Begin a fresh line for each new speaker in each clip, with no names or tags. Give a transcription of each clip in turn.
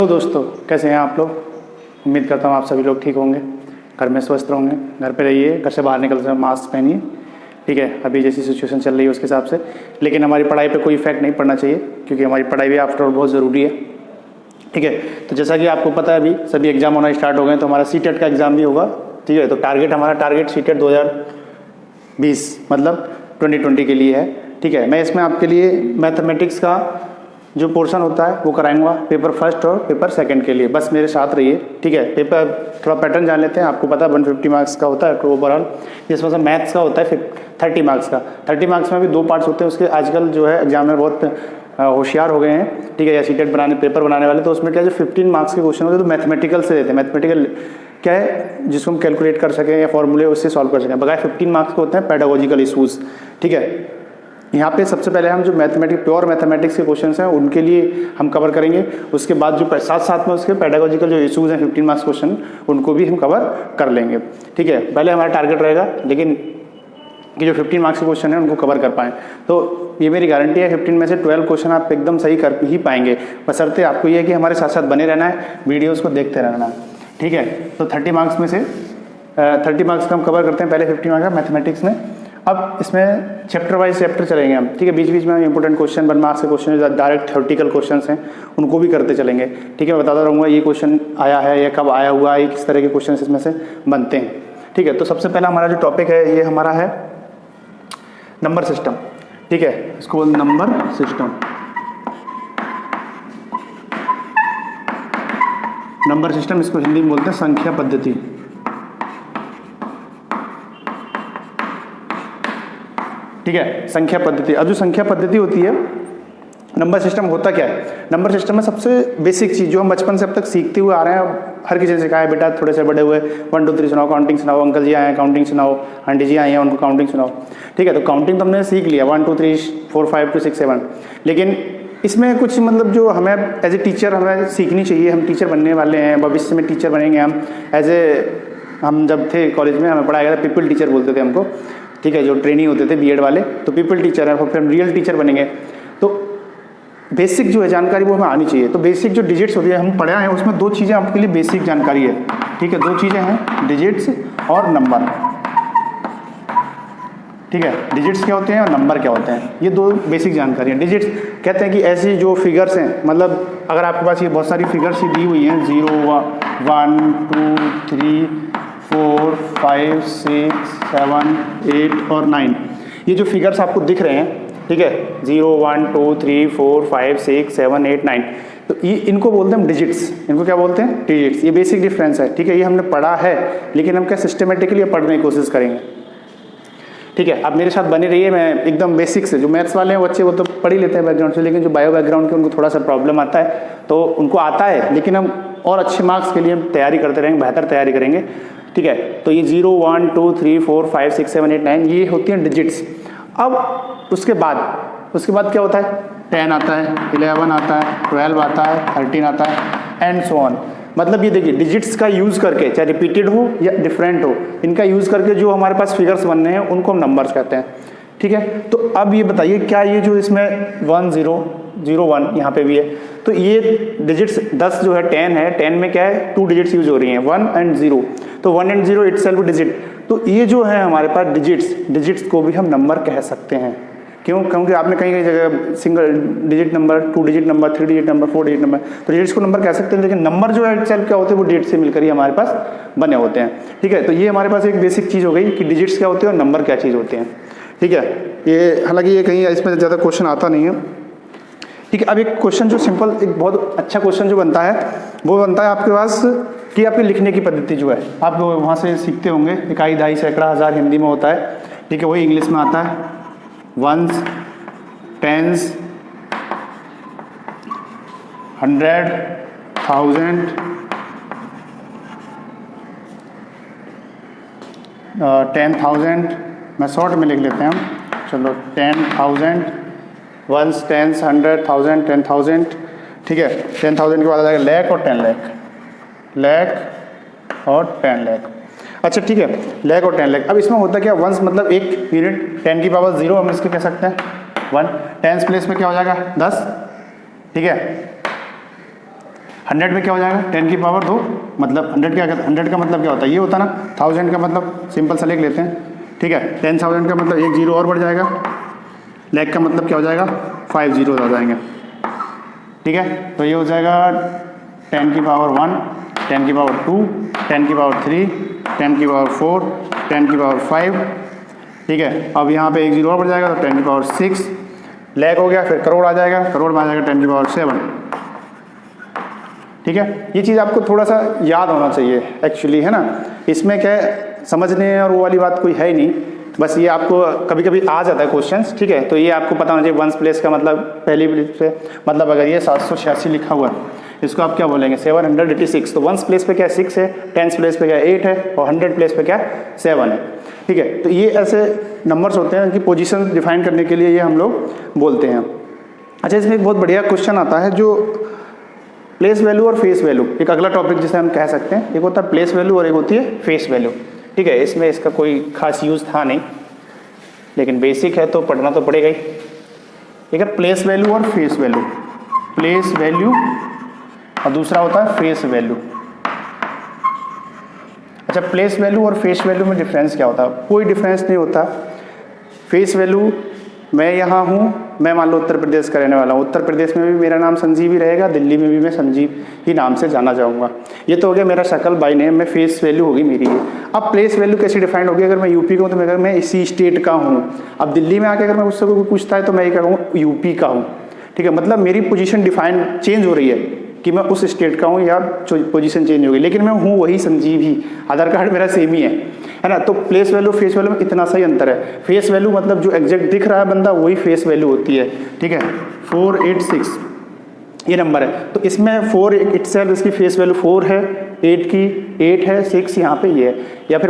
तो दोस्तों कैसे हैं आप लोग। उम्मीद करता हूँ आप सभी लोग ठीक होंगे, घर में स्वस्थ होंगे, घर पे रहिए, घर से बाहर निकलते समय मास्क पहनिए, ठीक है। अभी जैसी सिचुएशन चल रही है उसके हिसाब से, लेकिन हमारी पढ़ाई पे कोई इफेक्ट नहीं पड़ना चाहिए क्योंकि हमारी पढ़ाई भी आफ्टर ऑल बहुत ज़रूरी है, ठीक है। तो जैसा कि आपको पता है अभी सभी एग्जाम होना स्टार्ट हो गए, तो हमारा सीटेट का एग्ज़ाम भी होगा, ठीक है। तो हमारा टारगेट सीटेट 2020 मतलब 2020 के लिए है, ठीक है। मैं इसमें आपके लिए मैथमेटिक्स का जो पोर्शन होता है वो कराऊंगा, पेपर फर्स्ट और पेपर सेकंड के लिए, बस मेरे साथ रहिए, ठीक है। पेपर थोड़ा पैटर्न जान लेते हैं। आपको पता है 150 मार्क्स का होता है ओवरऑल, जिसमें से मैथ्स का होता है फिर 30 मार्क्स का। 30 मार्क्स में भी 2 पार्ट्स होते हैं उसके। आजकल जो है एग्जामिनर बहुत होशियार हो गए हैं, ठीक है, या सीटेट पेपर बनाने वाले, तो उसमें क्या जो 15 मार्क्स के क्वेश्चन होते हैं तो मैथमेटिकल से देते हैं। मैथमेटिकल क्या है जिसको हम कैलकुलेट कर सकें या फॉर्मूले उससे सॉल्व कर सकें। बगैर 15 मार्क्स के होते हैं पेडागोजिकल इशूज़, ठीक है। यहाँ पे सबसे पहले हम जो प्योर मैथमेटिक्स के क्वेश्चंस हैं उनके लिए हम कवर करेंगे। उसके बाद जो साथ में उसके पेडागोजिकल जो इशूज़ हैं 15 मार्क्स क्वेश्चन, उनको भी हम कवर कर लेंगे, ठीक है। पहले हमारा टारगेट रहेगा लेकिन कि जो 15 मार्क्स के क्वेश्चन हैं उनको कवर कर पाएँ। तो ये मेरी गारंटी है 15 में से 12 क्वेश्चन आप एकदम सही कर ही पाएंगे, बशर्ते आपको ये है कि हमारे साथ साथ बने रहना है, वीडियोज़ को देखते रहना है, ठीक है। तो 30 मार्क्स में से 30 मार्क्स का हम कवर करते हैं पहले 15 मार्क्स का मैथमेटिक्स में। अब इसमें चैप्टर वाइज चैप्टर चलेंगे हम, ठीक है। बीच बीच में इंपॉर्टेंट क्वेश्चन 1 मार्क्स के क्वेश्चन जो डायरेक्ट थ्योरेटिकल क्वेश्चंस हैं उनको भी करते चलेंगे, ठीक है। मैं बताता रहूँगा ये क्वेश्चन आया है, ये कब आया हुआ है, किस तरह के क्वेश्चन इसमें से बनते हैं, ठीक है। तो सबसे पहला हमारा जो टॉपिक है ये हमारा है नंबर सिस्टम, ठीक है। इसको बोलते नंबर सिस्टम। नंबर सिस्टम इसको हिंदी में बोलते हैं संख्या पद्धति, ठीक है, संख्या पद्धति। अब जो संख्या पद्धति होती है, नंबर सिस्टम होता क्या है। नंबर सिस्टम में सबसे बेसिक चीज़ जो हम बचपन से अब तक सीखते हुए आ रहे हैं, हर किसी ने सिखाया, बेटा थोड़े से बड़े हुए 1 2 3 सुनाओ, काउंटिंग सुनाओ, अंकल जी आए हैं काउंटिंग सुनाओ, आंटी जी आई हैं उनको काउंटिंग सुनाओ, ठीक है। तो काउंटिंग तो हमने सीख लिया 1 2 3 4 5 6 7, लेकिन इसमें कुछ मतलब जो हमें एज ए टीचर हमें सीखनी चाहिए। हम टीचर बनने वाले हैं, भविष्य में टीचर बनेंगे हम। हम जब थे कॉलेज में हमें पढ़ाया गया था, पीपल टीचर बोलते थे हमको, ठीक है, जो ट्रेनिंग होते थे बीएड वाले, तो पीपल टीचर है, फिर हम रियल टीचर बनेंगे। तो बेसिक जो है जानकारी वो हमें आनी चाहिए। तो बेसिक जो डिजिट्स होती है हम पढ़े हैं उसमें 2 चीज़ें आपके लिए बेसिक जानकारी है, ठीक है। 2 चीज़ें हैं, डिजिट्स और नंबर, ठीक है। डिजिट्स क्या होते हैं और नंबर क्या होते हैं, ये 2 बेसिक जानकारी है। डिजिट्स कहते हैं कि ऐसी जो फिगर्स हैं, मतलब अगर आपके पास ये बहुत सारी फिगर्स ही दी हुई हैं 0 1 2 3 4 5 6 7 8 और 9, ये जो फिगर्स आपको दिख रहे हैं, ठीक है, 0 1 2 3 4 5 6 7 8 9, तो ये इनको बोलते हैं डिजिट्स। इनको क्या बोलते हैं, डिजिट्स। ये बेसिक डिफरेंस है, ठीक है। ये हमने पढ़ा है लेकिन हम क्या सिस्टमेटिकली पढ़ने की कोशिश करेंगे, ठीक है। आप मेरे साथ बने रहिए। मैं एकदम बेसिक से, जो मैथ्स वाले हैं बच्चे वो तो पढ़ ही लेते हैं बैकग्राउंड से, लेकिन जो बायो बैकग्राउंड के उनको थोड़ा सा प्रॉब्लम आता है, तो उनको आता है लेकिन हम और अच्छे मार्क्स के लिए हम तैयारी करते रहेंगे, बेहतर तैयारी करेंगे, ठीक है। तो ये 0 1 2 3 4 5 6 7 8 9 ये होती हैं डिजिट्स। अब उसके बाद क्या होता है, 10 आता है, 11 आता है, 12 आता है, 13 आता है एंड सो ऑन। मतलब ये देखिए डिजिट्स का यूज़ करके, चाहे रिपीटेड हो या डिफरेंट हो, इनका यूज़ करके जो हमारे पास फिगर्स बनने हैं उनको हम नंबर्स कहते हैं, ठीक है। तो अब ये बताइए क्या ये जो इसमें 1 0 0 1 यहाँ पे भी है, तो ये डिजिट्स 10 जो है 10 है, 10 में क्या है 2 डिजिट्स यूज हो रही हैं 1 एंड 0, तो 1 एंड 0 इटसेल्फ डिजिट। तो ये जो है हमारे पास डिजिट्स को भी हम नंबर कह सकते हैं। क्यों, क्योंकि आपने कहीं जगह single digit number, 2 digit number, 3 digit number, 4 digit number, तो डिजिट्स को नंबर कह सकते हैं, लेकिन नंबर जो है इटसेल्फ क्या होते हैं वो डिजिट से मिलकर ही हमारे पास बने होते हैं, ठीक है। तो ये हमारे पास एक बेसिक चीज़ हो गई कि डिजिट्स क्या होते हैं और नंबर क्या चीज़ होते हैं, ठीक है। ये हालांकि ये कहीं इसमें ज़्यादा क्वेश्चन आता नहीं है, ठीक है। अब एक क्वेश्चन जो सिंपल, एक बहुत अच्छा क्वेश्चन जो बनता है वो बनता है आपके पास कि आपके लिखने की पद्धति जो है आप वहाँ से सीखते होंगे, इकाई, दहाई, सैकड़ा, हज़ार हिंदी में होता है, ठीक है। वही इंग्लिश में आता है, वंस, टेंस, 100 1000 10,000, मैं शॉर्ट में लिख लेते हैं हम, चलो 10,000 वंस, टेंस, 100 1000 10,000, ठीक है। 10,000 के बाद आ जाएगा लाख और 10 लाख, लाख और 10 लाख, अच्छा ठीक है, लाख और 10 लाख। अब इसमें होता क्या, वंस मतलब 1 यूनिट, 10 की पावर 0 हम इसके कह सकते हैं 1, टेंस प्लेस में क्या हो जाएगा 10, ठीक है। 100 में क्या हो जाएगा 10 की पावर 2, मतलब 100 का मतलब क्या होता है, ये होता है ना। 1000 का मतलब सिंपल सा लिख लेते हैं, ठीक है। 10,000 का मतलब एक जीरो और बढ़ जाएगा। लाख का मतलब क्या हो जाएगा 5 जीरो आ जाएंगे, ठीक है। तो ये हो जाएगा 10 की पावर 1, 10 की पावर 2, 10 की पावर 3, 10 की पावर 4, 10 की पावर 5, ठीक है। अब यहाँ पे एक जीरो और बढ़ जाएगा तो 10 की पावर 6, लाख हो गया। फिर करोड़ आ जाएगा, करोड़ में आ जाएगा 10 की पावर 7, ठीक है। ये चीज़ आपको थोड़ा सा याद होना चाहिए एक्चुअली, है ना। इसमें क्या है, समझने और वो वाली बात कोई है ही नहीं, बस ये आपको कभी कभी आ जाता है क्वेश्चंस, ठीक है। तो ये आपको पता होना चाहिए वंस प्लेस का मतलब पहली प्लेस पे, मतलब अगर ये 786 लिखा हुआ है इसको आप क्या बोलेंगे 786। तो वंस प्लेस पे क्या 6 है, टेंस प्लेस पे क्या 8 है, और 100 प्लेस पे क्या 7 है, ठीक है। तो ये ऐसे नंबर्स होते हैं कि पोजीशन डिफाइन करने के लिए ये हम लोग बोलते हैं। अच्छा, इसमें एक बहुत बढ़िया क्वेश्चन आता है जो प्लेस वैल्यू और फेस वैल्यू, एक अगला टॉपिक जिसे हम कह सकते हैं। एक होता है प्लेस वैल्यू और एक होती है फेस वैल्यू, ठीक है। इसमें इसका कोई खास यूज़ था नहीं, लेकिन बेसिक है तो पढ़ना तो पड़ेगा ही। एक है प्लेस वैल्यू और फेस वैल्यू, प्लेस वैल्यू और दूसरा होता है फेस वैल्यू। अच्छा, प्लेस वैल्यू और फेस वैल्यू में डिफरेंस क्या होता है? कोई डिफरेंस नहीं होता। फेस वैल्यू, मैं यहाँ हूँ, मैं मान लो उत्तर प्रदेश का रहने वाला हूँ, उत्तर प्रदेश में भी मेरा नाम संजीव ही रहेगा, दिल्ली में भी मैं संजीव ही नाम से जाना चाहूँगा। ये तो हो गया मेरा शक्ल बाय नेम में, फेस वैल्यू होगी मेरी ये। अब प्लेस वैल्यू कैसे डिफाइंड होगी? अगर मैं यूपी का हूँ तो मैं मैं इसी स्टेट का हूँ। अब दिल्ली में आके अगर मैं उससे कोई पूछता है तो मैं ये क्या कहूँ, यूपी का हूँ, ठीक है। मतलब मेरी पोजीशन डिफाइन चेंज हो रही है कि मैं उस स्टेट का हूँ या पोजीशन चेंज हो गई, लेकिन मैं हूँ वही संजीव ही, आधार कार्ड मेरा सेम ही है ना। तो प्लेस वैल्यू फेस वैल्यू में इतना सा ही अंतर है। फेस वैल्यू मतलब जो एग्जैक्ट दिख रहा है बंदा वही फेस वैल्यू होती है, ठीक है। 486 ये नंबर है, तो इसमें 4 इटसेल्फ इसकी फेस वैल्यू 4 है, 8 की 8 है, 6 यहाँ पे ये है। या फिर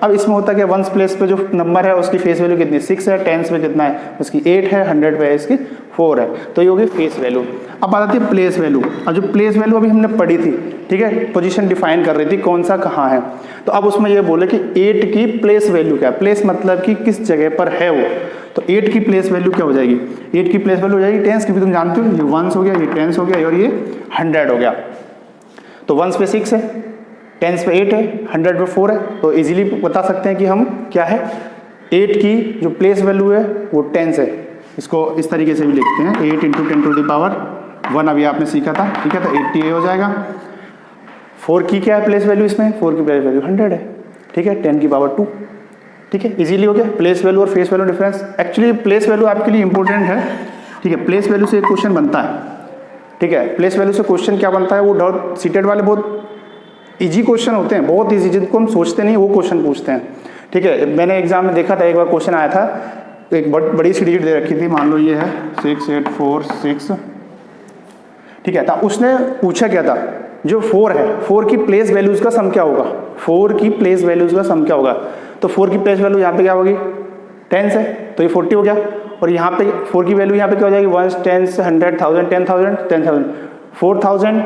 अब इसमें होता है कि वंस प्लेस पे जो नंबर है उसकी फेस वैल्यू कितनी 6 है, टेंस पे कितना है उसकी 8 है, 100 पे है इसकी 4 है, तो ये होगी फेस वैल्यू। अब आती है प्लेस वैल्यू। और जो प्लेस वैल्यू अभी हमने पढ़ी थी, ठीक है, पोजीशन डिफाइन कर रही थी कौन सा कहाँ है। तो अब उसमें ये बोले कि 8 की प्लेस वैल्यू क्या है। प्लेस मतलब कि किस जगह पर है वो। तो 8 की प्लेस वैल्यू क्या हो जाएगी? 8 की प्लेस वैल्यू हो जाएगी टेंस, क्योंकि तुम जानते हो ये वंस हो गया, ये टेंस हो गया और ये 100 हो गया। तो वंस पे 6 है, टेंस पे 8 है, 100 पे 4 है, तो इजीली बता सकते हैं कि हम क्या है 8 की जो प्लेस वैल्यू है वो टेंस है। इसको इस तरीके से भी लिखते हैं 8 × 10⁻1, अभी आपने सीखा था, ठीक है। तो 80 हो जाएगा। 4 की क्या है प्लेस वैल्यू इसमें? 4 की प्लेस वैल्यू 100 है, ठीक है, 10 की पावर 2, ठीक है। इजीली हो गया प्लेस वैल्यू और face value difference. Actually place value आपके लिए इंपॉर्टेंट है, ठीक है। प्लेस वैल्यू से एक क्वेश्चन बनता है, ठीक है। प्लेस वैल्यू से क्वेश्चन क्या बनता है, वो डॉट सीटेड वाले बहुत इजी क्वेश्चन होते हैं, बहुत इजी, जिनको हम सोचते नहीं वो क्वेश्चन पूछते हैं, ठीक है। मैंने एग्जाम में देखा था, एक बार क्वेश्चन आया था, एक बड़ी सी डिजिट दे रखी थी, मान लो ये है 6846, ठीक है। तो उसने पूछा क्या था, जो 4 है 4 की प्लेस वैल्यूज का सम क्या होगा, 4 की प्लेस वैल्यूज का सम क्या होगा। तो 4 की प्लेस वैल्यू यहाँ पे क्या होगी 10 है, तो ये 40 हो गया। और यहाँ पे 4 की वैल्यू यहाँ पे क्या हो जाएगी 1 10 100 1000 10,000 10,000 4000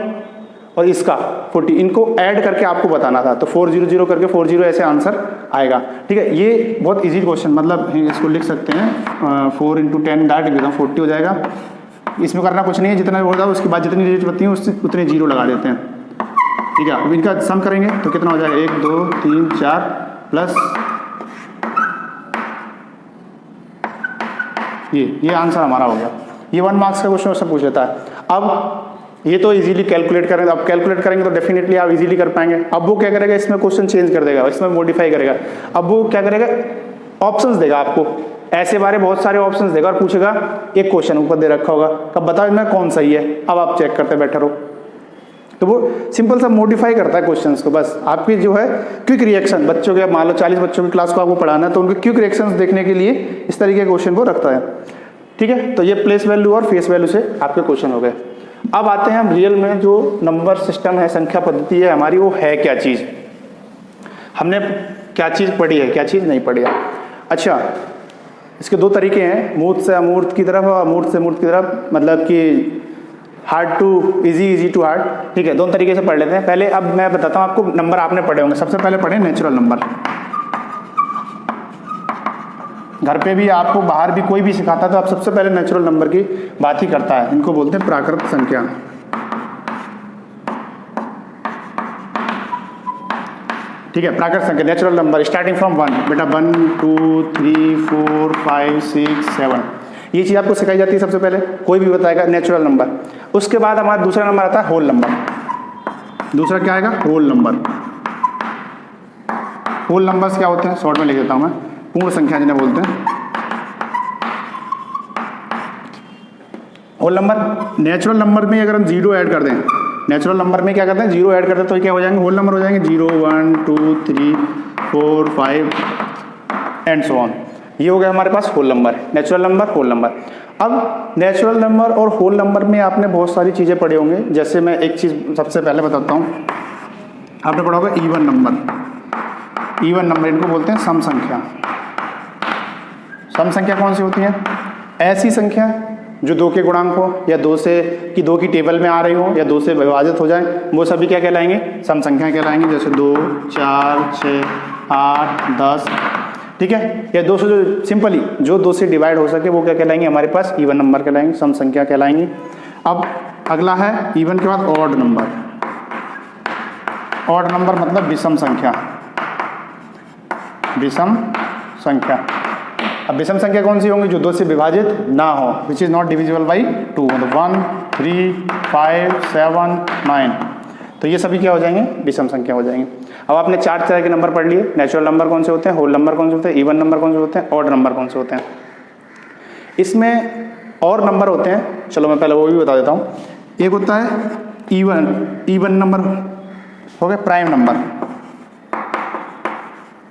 और इसका 40, इनको ऐड करके आपको बताना था। तो 400 करके 40 ऐसे आंसर आएगा, ठीक है। ये बहुत इजी क्वेश्चन, मतलब इसको लिख सकते हैं 4 × 10 डायरेक्ट एकदम 40 हो जाएगा। इसमें करना कुछ नहीं है, जितना होगा उसके बाद जितनी डिजिट बनती है उससे उतने जीरो लगा देते हैं, ठीक है। अब इनका सम करेंगे तो कितना हो जाएगा 1 2 3 4 प्लस ये आंसर हमारा हो गया। ये 1 मार्क्स का क्वेश्चन उससे पूछ लेता है। अब ये तो इजीली कैलकुलेट करेंगे, अब कैलकुलेट करेंगे तो डेफिनेटली आप इजीली कर पाएंगे। अब वो क्या करेगा, इसमें क्वेश्चन चेंज कर देगा, इसमें मॉडिफाई करेगा। अब वो क्या करेगा, ऑप्शंस देगा आपको, ऐसे बारे बहुत सारे ऑप्शंस देगा और पूछेगा, एक क्वेश्चन ऊपर दे रखा होगा, कब बताओ इनमें कौन सही है। अब आप चेक करते बैठे रहो। तो वो सिंपल सा मॉडिफाई करता है क्वेश्चंस को, बस आपकी जो है क्विक रिएक्शन, बच्चों के मान लो 40 बच्चों की क्लास को आपको पढ़ाना है तो उनके क्विक रिएक्शंस देखने के लिए इस तरीके के क्वेश्चन को रखता है, ठीक है। तो ये प्लेस वैल्यू और फेस वैल्यू से आपके क्वेश्चन हो गए। अब आते हैं हम रियल में, जो नंबर सिस्टम है, संख्या पद्धति है हमारी, वो है क्या चीज़, हमने क्या चीज़ पढ़ी है, क्या चीज़ नहीं पढ़ी है। अच्छा, इसके 2 तरीके हैं, मूर्त से अमूर्त की तरफ और अमूर्त से मूर्त की तरफ, मतलब कि hard to easy, easy to hard, ठीक है। 2 तरीके से पढ़ लेते हैं। पहले अब मैं बताता हूँ आपको, नंबर आपने पढ़े होंगे। सबसे पहले पढ़े नेचुरल नंबर। घर पे भी आपको, बाहर भी कोई भी सिखाता है तो आप सबसे पहले नेचुरल नंबर की बात ही करता है। इनको बोलते हैं प्राकृत संख्या। ठीक है, प्राकृत संख्या नेचुरल नंबर स्टार्टिंग फ्रॉम 1, बेटा 1 2 3 4 5 6 7, ये चीज़ आपको सिखाई जाती है सबसे पहले, कोई भी बताएगा नेचुरल नंबर। उसके बाद हमारा दूसरा नंबर आता है होल नंबर। दूसरा क्या आएगा? Whole number. होल नंबर्स क्या होते हैं, शॉर्ट में लिख देता हूँ मैं, पूर्ण संख्या जिन्हें बोलते हैं। होल नंबर, नेचुरल नंबर में अगर हम 0 ऐड कर दें, नेचुरल नंबर में क्या करते हैं 0 ऐड करते हैं तो क्या हो जाएंगे, होल नंबर हो जाएंगे, 0 1 2 3 4 5 एंड सो ऑन। ये हो गया हमारे पास whole number, natural number, whole number. अब नेचुरल नंबर और होल नंबर में आपने बहुत सारी चीज़ें पढ़े होंगे, जैसे मैं एक चीज़ सबसे पहले बताता हूँ, आपने पढ़ा होगा इवन नंबर। इवन नंबर इनको बोलते हैं सम संख्या। सम संख्या कौन सी होती है? ऐसी संख्या जो 2 के गुणांक हो या 2 की टेबल में आ रही हो या 2 से विभाजित हो जाए, वो सभी क्या कहलाएंगे? सम संख्या कहलाएंगे। जैसे 2 4 6 8 10, ठीक है, या 2 से जो सिंपली जो 2 से डिवाइड हो सके वो क्या कहलाएंगे? हमारे पास इवन नंबर कहलाएंगे, सम संख्या कहलाएंगी। अब अगला है इवन के बाद ऑड नंबर। ऑड नंबर मतलब विषम संख्या। विषम संख्या, अब विषम संख्या कौन सी होंगी? जो 2 से विभाजित ना हो, which is not divisible by 2, मतलब 1 3 5 7 9, तो ये सभी क्या हो जाएंगे? विषम संख्या हो जाएंगे। अब आपने 4 तरह के नंबर पढ़ लिए, नेचुरल नंबर कौन से होते हैं, होल नंबर कौन से होते हैं, इवन नंबर कौन से होते हैं, ऑड नंबर कौन से होते हैं। इसमें और नंबर होते हैं, चलो मैं पहले वो भी बता देता हूँ। एक होता है इवन नंबर, हो गया प्राइम नंबर।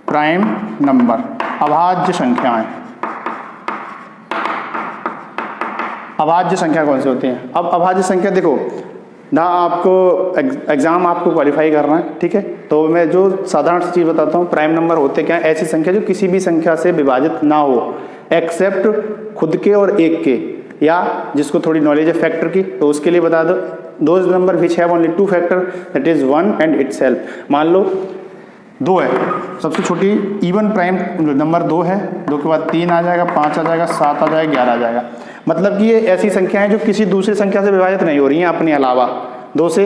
प्राइम नंबर अभाज्य संख्याएं। अभाज्य संख्या कौन सी होती है? अब अभाज्य संख्या देखो ना, आपको एग्जाम आपको क्वालिफाई करना है, ठीक है, तो मैं जो साधारण सी चीज़ बताता हूँ, प्राइम नंबर होते क्या है? ऐसी संख्या जो किसी भी संख्या से विभाजित ना हो, एक्सेप्ट खुद के और एक के, या जिसको थोड़ी नॉलेज है फैक्टर की तो उसके लिए बता दो, those number which have only 2 factor, that is 1 and itself. मान लो 2 है, सबसे छोटी इवन प्राइम नंबर 2 है, 2 के बाद 3 आ जाएगा, 5 आ जाएगा, 7 आ जाएगा, 11 आ जाएगा। मतलब कि ये ऐसी संख्याएं जो किसी दूसरी संख्या से विभाजित नहीं हो रही हैं अपने अलावा, 2 से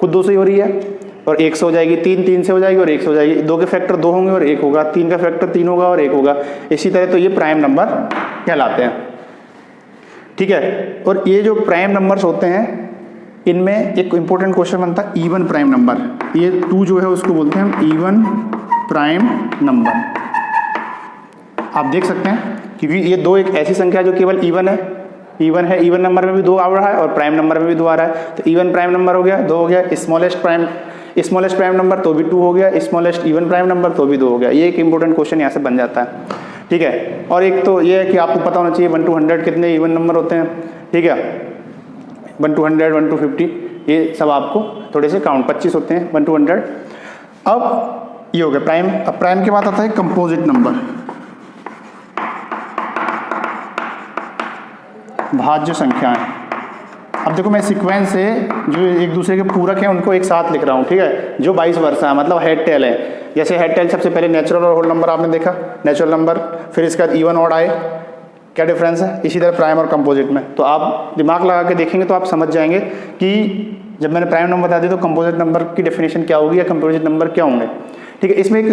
खुद 2 से ही हो रही है, और 1 से हो जाएगी, 3 से हो जाएगी और 1 से हो जाएगी। 2 के फैक्टर 2 होंगे और 1 होगा, 3 का फैक्टर 3 होगा और 1 होगा। इसी तरह तो ये प्राइम नंबर कहलाते हैं, ठीक है। और ये जो प्राइम नंबर्स होते हैं इनमें एक इंपॉर्टेंट क्वेश्चन बनता है इवन प्राइम नंबर। ये 2 जो है उसको बोलते हैं हम इवन प्राइम नंबर। आप देख सकते हैं क्योंकि ये 2 एक ऐसी संख्या जो केवल इवन है, इवन नंबर में भी 2 आ रहा है और प्राइम नंबर में भी 2 आ रहा है, तो इवन प्राइम नंबर हो गया, 2 हो गया। स्मॉलेस्ट प्राइम नंबर तो भी 2 हो गया, स्मॉलेस्ट इवन प्राइम नंबर तो भी 2 हो गया। ये एक इंपॉर्टेंट क्वेश्चन यहाँ से बन जाता है, ठीक है। और एक तो ये है कि आपको पता होना चाहिए 1 to 100 कितने इवन नंबर होते हैं, ठीक है। 1 to 100, 1 to 50, ये सब आपको थोड़े से काउंट 25 होते हैं 1 to 100। अब ये हो गया प्राइम। अब प्राइम के बाद आता है कंपोजिट नंबर, भाज्य संख्याएं। अब देखो मैं सीक्वेंस से जो एक दूसरे के पूरक हैं उनको एक साथ लिख रहा हूँ, ठीक है, जो 22 वर्ष है, मतलब हेड टेल है। जैसे हेड टेल सबसे पहले नेचुरल और होल नंबर आपने देखा, नेचुरल नंबर, फिर इसके बाद इवन ऑड आए, क्या डिफरेंस है। इसी तरह प्राइम और कंपोजिट में तो आप दिमाग लगा के देखेंगे तो आप समझ जाएंगे कि जब मैंने प्राइम नंबर बता दिया तो कंपोजिट नंबर की डेफिनेशन क्या होगी या कंपोजिट नंबर क्या होंगे, ठीक है। इसमें एक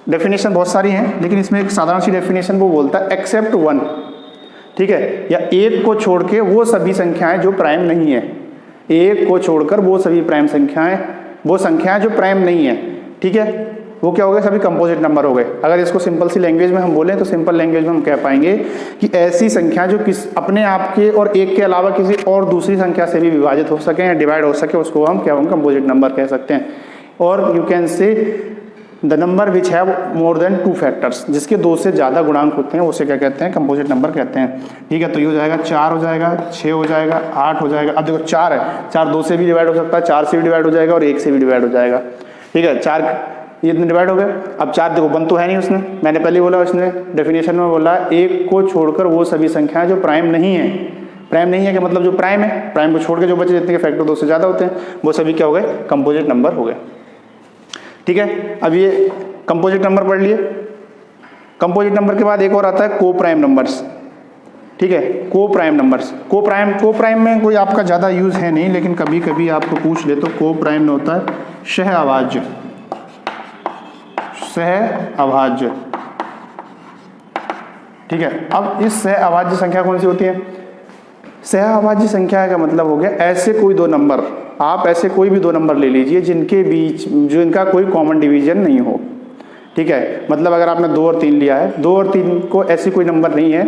डेफिनेशन बहुत सारी हैं, लेकिन इसमें एक साधारण सी डेफिनेशन वो बोलता है एक्सेप्ट 1, ठीक है, या 1 को छोड़ के वो सभी संख्याएं जो प्राइम नहीं है। 1 को छोड़कर वो सभी प्राइम संख्याएं, वो संख्याएं जो प्राइम नहीं है, ठीक है, वो क्या हो गए, सभी कंपोजिट नंबर हो गए। अगर इसको सिंपल सी लैंग्वेज में हम बोलें तो सिंपल लैंग्वेज में हम कह पाएंगे कि ऐसी संख्या जो अपने आप के और एक के अलावा किसी और दूसरी संख्या से भी विभाजित हो सके या डिवाइड हो सके, उसको हम क्या होंगे, कंपोजिट नंबर कह सकते हैं। और you can say the number which have more than 2 factors, जिसके 2 से ज़्यादा गुणांक होते हैं उसे क्या कहते हैं, कंपोजिट नंबर कहते हैं, ठीक है। तो ये हो जाएगा 4 हो जाएगा, 6 हो जाएगा, 8 हो जाएगा। अब देखो 4 है, 4 2 से भी डिवाइड हो सकता है, 4 से भी डिवाइड हो जाएगा और 1 से भी डिवाइड हो जाएगा, ठीक है। 4 ये इतने डिवाइड हो गए। अब 4 देखो बन तो है नहीं उसने, मैंने पहले बोला, उसने डेफिनेशन में बोला 1 को छोड़कर वो सभी संख्याएं जो प्राइम नहीं है। प्राइम नहीं है कि मतलब जो प्राइम है, प्राइम को छोड़ के जो बचे जितने के फैक्टर 2 से ज़्यादा होते हैं वो सभी क्या हो गए, कंपोजिट नंबर हो गए, ठीक है। अब ये कंपोजिट नंबर पढ़ लिए। कंपोजिट नंबर के बाद एक और आता है को प्राइम नंबर्स, ठीक है। को प्राइम नंबर्स, को प्राइम में कोई आपका ज़्यादा यूज़ है नहीं, लेकिन कभी कभी आपको पूछ ले तो को प्राइम में होता है सह अभाज्य। सहअभाज्य। ठीक है, अब इस सहअभाज्य संख्या कौन सी होती है? सहअभाज्य संख्या का मतलब हो गया ऐसे कोई दो नंबर, आप ऐसे कोई भी दो नंबर ले लीजिए जिनके बीच जो इनका कोई कॉमन डिवीजन नहीं हो। ठीक है, मतलब अगर आपने 2 और 3 लिया है, 2 और 3 को ऐसी कोई नंबर नहीं है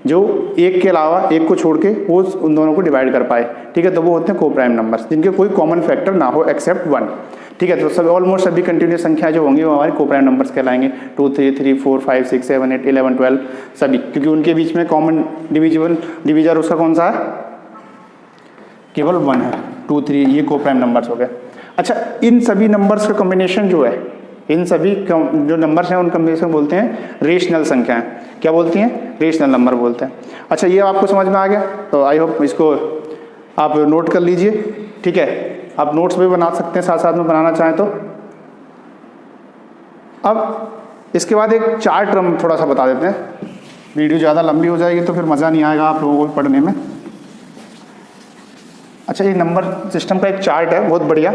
जो एक के अलावा एक को छोड़ के वो उन दोनों को डिवाइड कर पाए। ठीक है, तो वो होते हैं कोप्राइम नंबर्स जिनके कोई कॉमन फैक्टर ना हो एक्सेप्ट 1। ठीक है, तो सब ऑलमोस्ट सभी कंटिन्यूस संख्या जो होंगी वो हमारे कोप्राइम नंबर्स कहलाएंगे। 2 3 3 4 5 6 7 8 11 12 सभी, क्योंकि उनके बीच में कॉमन डिविजर उसका कौन सा है? केवल 1 है। 2 3 ये कोप्राइम नंबर्स हो गए। अच्छा, इन सभी नंबर्स का कॉम्बिनेशन जो है, इन सभी जो नंबर्स हैं उन कॉम्बिनेशन बोलते हैं रेशनल संख्याएं। क्या बोलती हैं? रेशनल नंबर बोलते हैं। अच्छा, ये आपको समझ में आ गया? तो आई होप इसको आप नोट कर लीजिए। ठीक है, आप नोट्स भी बना सकते हैं साथ साथ में बनाना चाहें तो। अब इसके बाद एक चार्ट हम थोड़ा सा बता देते हैं, वीडियो ज़्यादा लंबी हो जाएगी तो फिर मज़ा नहीं आएगा आप लोगों को पढ़ने में। अच्छा, ये नंबर सिस्टम का एक चार्ट है बहुत बढ़िया।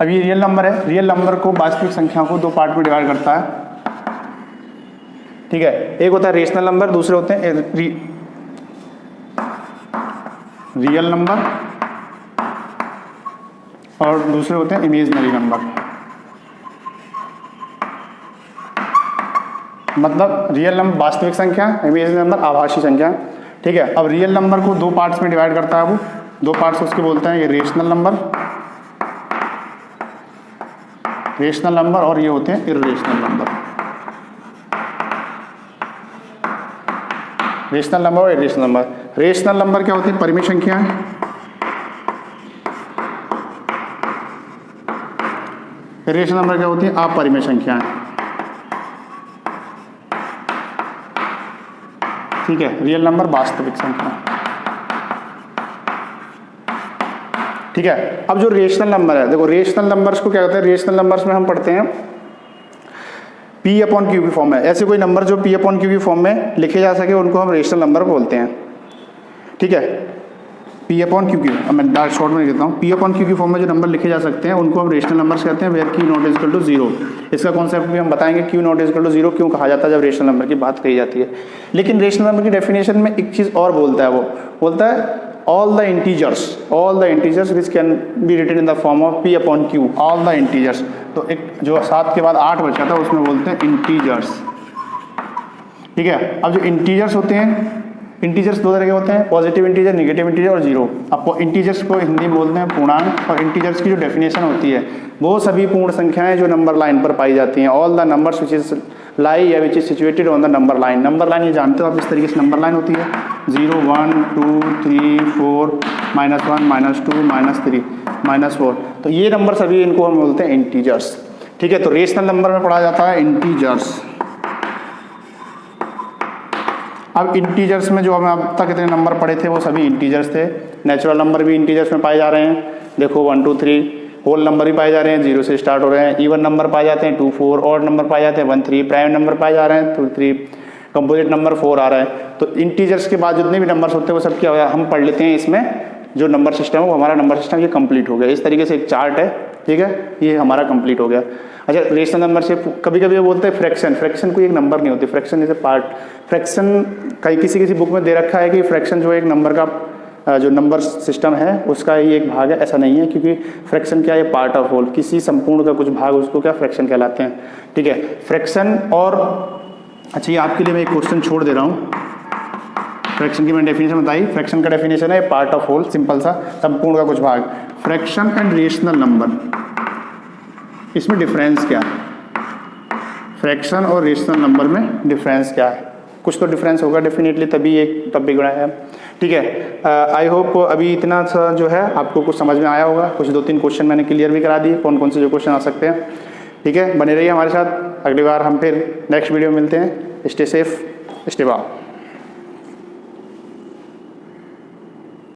अब ये रियल नंबर है, रियल नंबर को वास्तविक संख्याओं को 2 पार्ट में डिवाइड करता है। ठीक है, एक होता है रेशनल नंबर, दूसरे होते हैं रियल नंबर और दूसरे होते हैं इमेजिनरी नंबर। मतलब रियल नंबर वास्तविक संख्या, इमेजिनरी नंबर आभासी संख्या। ठीक है, अब रियल नंबर को 2 पार्ट्स में डिवाइड करता है वो, 2 पार्ट्स उसके बोलते हैं ये रेशनल नंबर, रेशनल नंबर, और ये होते हैं इर्रेशनल नंबर। रेशनल नंबर और इर्रेशनल नंबर। रेशनल नंबर क्या होती है? परिमेय संख्याएं। इर्रेशनल नंबर क्या होती है? अपरिमेय संख्याएं। ठीक है, रियल नंबर वास्तविक संख्या। ठीक है, अब जो रेशनल नंबर है, देखो रेशनल नंबर्स को क्या कहते हैं? रेशनल नंबर्स में हम पढ़ते हैं P/Q की फॉर्म में। ऐसे कोई नंबर जो P/Q की फॉर्म में लिखे जा सके उनको हम रेशनल नंबर बोलते हैं। ठीक है, P/Q की, मैं डार्क शॉर्ट में लिखता हूँ, P/Q की फॉर्म में जो नंबर लिखे जा सकते हैं उनको हम रेशनल नंबर्स कहते हैं। Where Q not equal to 0। इसका कॉन्सेप्ट भी हम बताएंगे, Q नॉट इक्वल टू 0 क्यों कहा जाता है जब रेशनल नंबर की बात कही जाती है। लेकिन रेशनल नंबर की डेफिनेशन में एक चीज़ और बोलता है, वो बोलता है all the integers which can be written in the form of P/Q, all the integers। तो एक जो 7 के बाद 8 बचा था उसमें बोलते हैं इंटीजर्स। ठीक है, अब जो इंटीजर्स होते हैं, इंटीजर्स 2 तरह के होते हैं, पॉजिटिव इंटीजर, नेगेटिव इंटीजर और 0। अब इंटीजर्स को हिंदी में बोलते हैं पूर्णांक, और इंटीजर्स की जो डेफिनेशन होती है वो सभी पूर्ण संख्याएं जो नंबर लाइन पर पाई जाती हैं। All the numbers which is lie या which is situated on the number line. Number line ये जानते हो आप, इस तरीके से नंबर लाइन होती है 0 1 2 3 4 -1 -2 -3 -4। तो ये नंबर सभी इनको हम बोलते हैं इंटीजर्स। ठीक है, तो रेशनल नंबर में पढ़ा जाता है इंटीजर्स। अब इंटीजर्स में जो हमें अब तक इतने नंबर पढ़े थे वो सभी इंटीजर्स थे। नेचुरल नंबर भी इंटीजर्स में पाए जा रहे हैं, देखो 1 2 3। होल नंबर भी पाए जा रहे हैं, 0 से स्टार्ट हो रहे हैं। इवन नंबर पाए जाते हैं 2 4, ऑड नंबर पाए जाते हैं 1 3, प्राइम नंबर पाए जा रहे हैं 2 3, कंपोजिट नंबर 4 आ रहा है। तो इंटीजर्स के बाद जितने भी नंबर्स होते हैं वो सब क्या होगा, हम पढ़ लेते हैं। इसमें जो नंबर सिस्टम है वो हमारा नंबर सिस्टम ये कंप्लीट हो गया। इस तरीके से एक चार्ट है। ठीक है, ये हमारा कंप्लीट हो गया। अच्छा, रेशनल नंबर से कभी कभी बोलते हैं फ्रैक्शन। फ्रैक्शन कोई एक नंबर नहीं होती, fraction is a part. Fraction कहीं किसी बुक में दे रखा है कि फ्रैक्शन जो एक नंबर का जो नंबर सिस्टम है उसका ही एक भाग है, ऐसा नहीं है। क्योंकि फ्रैक्शन क्या है? पार्ट ऑफ होल, किसी संपूर्ण का कुछ भाग, उसको क्या फ्रैक्शन कहलाते हैं। ठीक है, फ्रैक्शन और अच्छा, ये आपके लिए मैं एक क्वेश्चन छोड़ दे रहा हूँ। फ्रैक्शन की मैंने डेफिनेशन बताई। फ्रैक्शन का डेफिनेशन है पार्ट ऑफ होल, सिंपल सा, संपूर्ण का कुछ भाग। फ्रैक्शन एंड रेशनल नंबर, इसमें डिफरेंस क्या है? फ्रैक्शन और रेशनल नंबर में डिफरेंस क्या है? कुछ तो डिफरेंस होगा डेफिनेटली, तभी एक टॉपिक बनाया है। ठीक है, आई होप अभी इतना सा जो है आपको कुछ समझ में आया होगा। कुछ 2-3 क्वेश्चन मैंने क्लियर भी करा दिए, कौन कौन से जो क्वेश्चन आ सकते हैं। ठीक है, बने रहिए हमारे साथ। अगली बार हम फिर नेक्स्ट वीडियो में मिलते हैं। स्टे सेफ, स्टे वाव।